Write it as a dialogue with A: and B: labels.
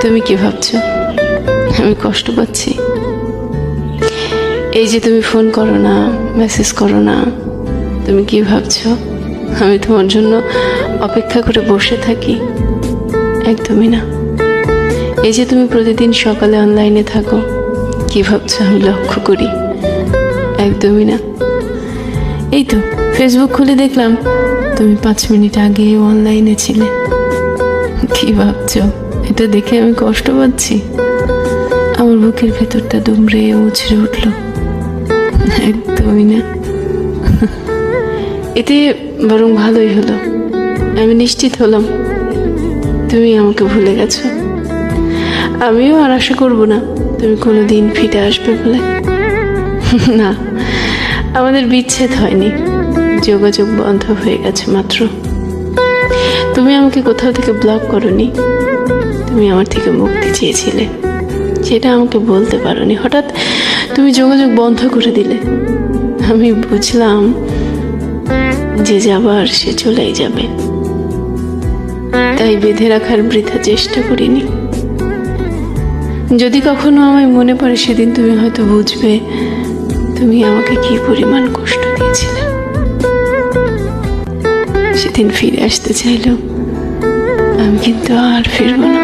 A: তুমি কি ভাবছো আমি কষ্ট পাচ্ছি? এই যে তুমি ফোন করো না, মেসেজ করো না, তুমি কি ভাবছো আমি তোমার জন্য অপেক্ষা করে বসে থাকি? একদমই না। এই যে তুমি প্রতিদিন সকালে অনলাইনে থাকো, কি ভাবছো আমি লক্ষ্য করি? একদমই না। এই তো ফেসবুক খুলে দেখলাম তুমি 5 মিনিট আগে অনলাইনে ছিলে। কি ভাবছো এটা দেখে আমি কষ্ট পাচ্ছি? আমার বুকের ভেতরটা দুমড়ে মুচড়ে উঠল। একদমই না। এতে বরং ভালোই হলো, আমি নিশ্চিত হলাম তুমি আমাকে ভুলে গেছো। আমিও আর আশা করব না তুমি কোনোদিন ফিরে আসবে বলে। না, আমাদের বিচ্ছেদ হয়নি, যোগাযোগ বন্ধ হয়ে গেছে মাত্র। তুমি আমাকে কোথাও থেকে ব্লক করোনি, তুমি আমার থেকে মুক্তি চেয়েছিলে, সেটা আমাকে বলতে পারোনি। হঠাৎ তুমি যোগাযোগ বন্ধ করে দিলে। আমি বুঝলাম যে যাবার সে চলেই যাবে, তাই বেঁধে রাখার বৃথা চেষ্টা করিনি। যদি কখনো আমায় মনে পড়ে সেদিন তুমি হয়তো বুঝবে তুমি আমাকে কি পরিমাণ কষ্ট দিয়েছিলে। সেদিন ফিরে আসতে চাইলেও আমি কিন্তু আর ফিরবো না।